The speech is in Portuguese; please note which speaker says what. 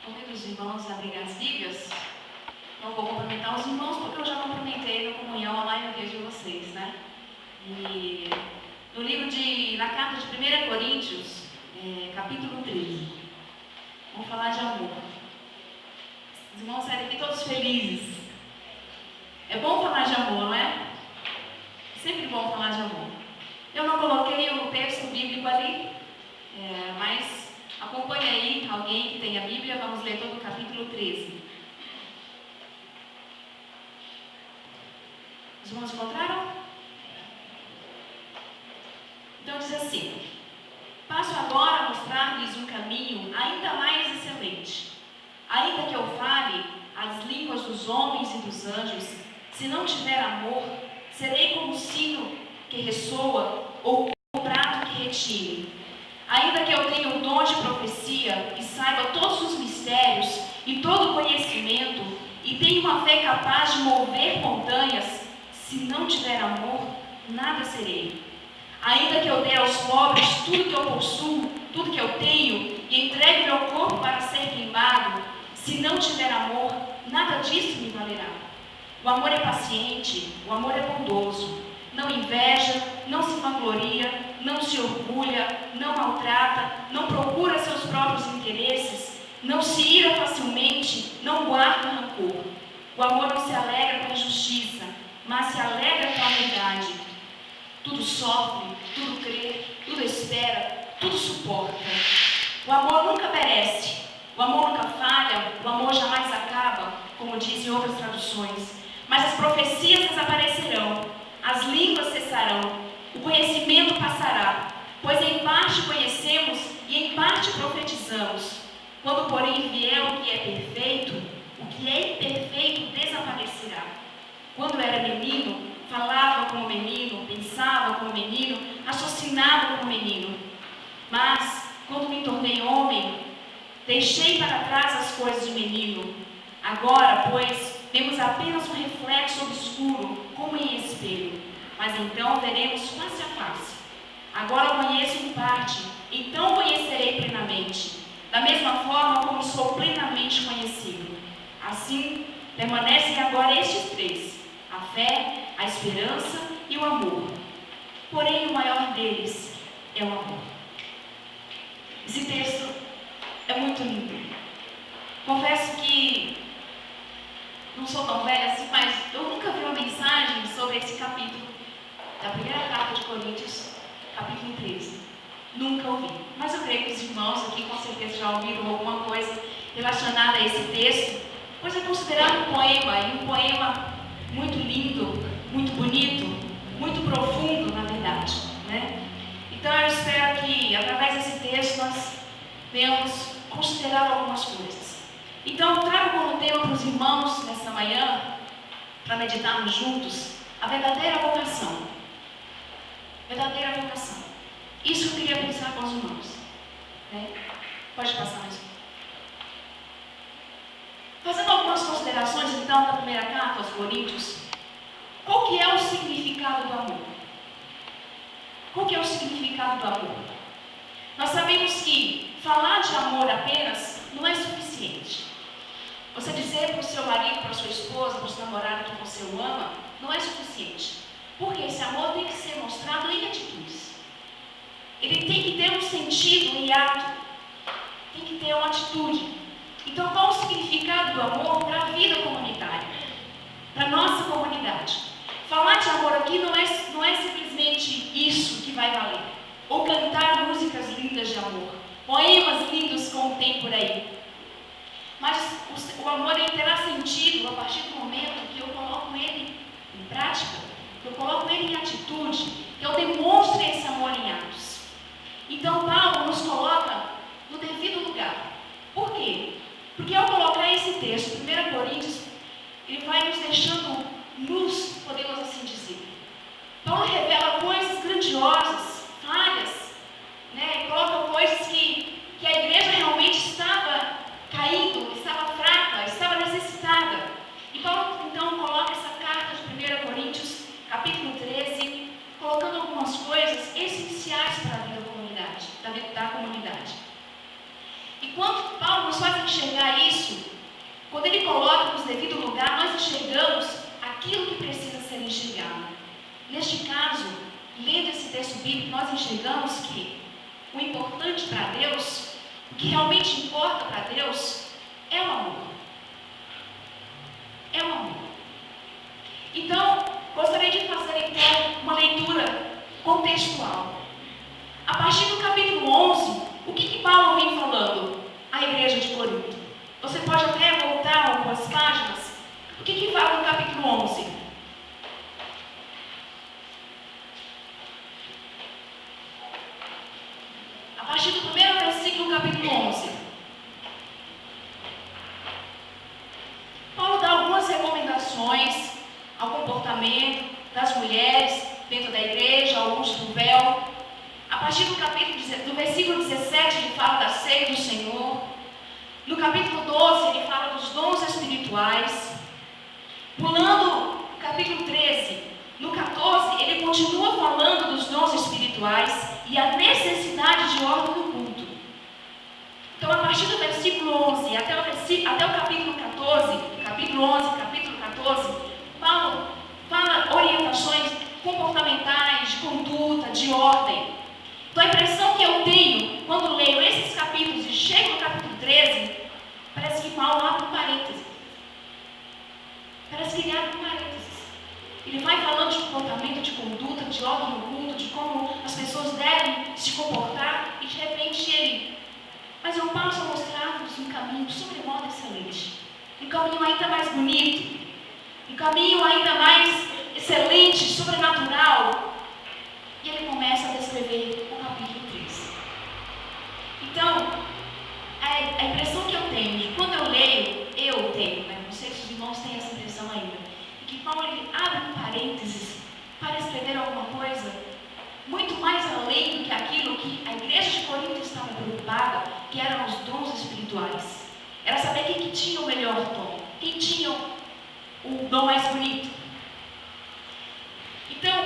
Speaker 1: Convido os irmãos a abrirem as Bíblias. Não vou cumprimentar os irmãos porque eu já cumprimentei na comunhão a maioria de vocês, né? E na carta de 1 Coríntios, capítulo 13, vamos falar de amor. Os irmãos saem daqui todos felizes. É bom falar de amor, não é? Sempre bom falar de amor. Eu não coloquei o texto bíblico ali, mas acompanhe aí, alguém que tenha a Bíblia, vamos ler todo o capítulo 13. Os irmãos encontraram? Então diz assim: passo agora a mostrar-lhes um caminho ainda mais excelente. Ainda que eu fale as línguas dos homens e dos anjos, se não tiver amor, serei como o sino que ressoa ou como o prato que retine. Ainda que eu tenha o dom de profecia e saiba todos os mistérios e todo o conhecimento e tenha uma fé capaz de mover montanhas, se não tiver amor, nada serei. Ainda que eu dê aos pobres tudo que eu possuo, tudo que eu tenho, e entregue meu corpo para ser queimado, se não tiver amor, nada disso me valerá. O amor é paciente, o amor é bondoso, não inveja, não se vangloria, não se orgulha, não maltrata, não procura seus próprios interesses, não se ira facilmente, não guarda rancor. O amor não se alegra com a injustiça, mas se alegra com a verdade. Tudo sofre, tudo crê, tudo espera, tudo suporta. O amor nunca perece, o amor nunca falha, o amor jamais acaba, como dizem outras traduções. Mas as profecias desaparecerão, as línguas cessarão, o conhecimento passará, pois em parte conhecemos e em parte profetizamos. Quando, porém, vier o que é perfeito, o que é imperfeito desaparecerá. Quando era menino, falava como menino, pensava como menino, raciocinava como menino. Mas, quando me tornei homem, deixei para trás as coisas de menino. Agora, pois, vemos apenas um reflexo obscuro, como em espelho. Mas então veremos face a face. Agora conheço em parte, então conhecerei plenamente. Da mesma forma como sou plenamente conhecido. Assim, permanecem agora estes três: a fé, a esperança e o amor. Porém, o maior deles é o amor. Esse texto é muito lindo. Confesso que não sou tão velha assim, mas eu nunca vi uma mensagem sobre esse capítulo da primeira carta de Coríntios, capítulo 13. Nunca ouvi. Mas eu creio que os irmãos aqui com certeza já ouviram alguma coisa relacionada a esse texto, pois é considerado um poema, e um poema muito lindo, muito bonito, muito profundo, na verdade, né? Então eu espero que através desse texto nós venhamos considerar algumas coisas. Então eu trago como tema para os irmãos nesta manhã, para meditarmos juntos, a verdadeira vocação. Verdadeira vocação. Isso eu queria pensar com os irmãos, né? Pode passar mais. Fazendo algumas considerações então da primeira carta aos Coríntios, qual que é o significado do amor? Qual que é o significado do amor? Nós sabemos que falar de amor apenas não é suficiente. Você dizer para o seu marido, para a sua esposa, para o seu namorado que você o ama, não é suficiente. Porque esse amor tem que ser mostrado em atitudes. Ele tem que ter um sentido em ato. Tem que ter uma atitude. Então, qual o significado do amor para a vida comunitária? Para a nossa comunidade? Falar de amor aqui não é simplesmente isso que vai valer. Ou cantar músicas lindas de amor. Poemas lindos como tem por aí. Mas o amor ele terá sentido a partir do momento que eu coloco ele em prática, que eu coloco ele em atitude, que eu demonstro esse amor em atos. Então Paulo nos coloca no devido lugar. Por quê? Porque ao colocar esse texto, 1 Coríntios, ele vai nos deixando luz, podemos assim dizer. Paulo revela coisas grandiosas, falhas, né? Coloca coisas que a igreja realmente estava caindo, estava fraca, estava necessitada. E Paulo então coloca essa carta de 1 Coríntios, capítulo 13, colocando algumas coisas essenciais para a vida da comunidade. E quando Paulo nos faz enxergar Quando ele coloca nos devido lugar, nós enxergamos aquilo que precisa ser enxergado. Neste caso, lendo esse texto bíblico, nós enxergamos que o importante para Deus, o que realmente importa para Deus, é o amor. É o amor. Então, gostaria de fazer então uma leitura contextual. A partir do capítulo 11, o que Paulo vem falando à igreja de Corinto? Você pode até voltar algumas páginas. O que fala no capítulo 11? A partir do primeiro versículo do capítulo 11. Paulo dá algumas recomendações ao comportamento das mulheres dentro da igreja, ao uso do véu. A partir do versículo 17, ele fala da ceia do Senhor. No capítulo 12, ele fala dos dons espirituais. Pulando o capítulo 13, no 14, ele continua falando dos dons espirituais e a necessidade de ordem no culto. Então, a partir do versículo 11 até o capítulo 14, capítulo 11, capítulo 14, Paulo fala orientações comportamentais, de conduta, de ordem. Então, a impressão que eu tenho quando leio esses capítulos e chego no capítulo 13, parece que Paulo abre um parênteses. Parece que ele abre um parênteses. Ele vai falando de comportamento, de conduta, de ordem no culto, de como as pessoas devem se comportar, e de repente ele... Mas eu passo a mostrar-vos um caminho sobremodo excelente. Um caminho ainda mais bonito. Um caminho ainda mais excelente, sobrenatural. E ele começa a descrever o capítulo 13. Então, a impressão que eu tenho, quando eu leio, né? Não sei se os irmãos têm essa impressão ainda, que Paulo ele abre um parênteses para escrever alguma coisa muito mais além do que aquilo que a igreja de Corinto estava preocupada, que eram os dons espirituais. Era saber quem que tinha o melhor dom, quem tinha o dom mais bonito. Então,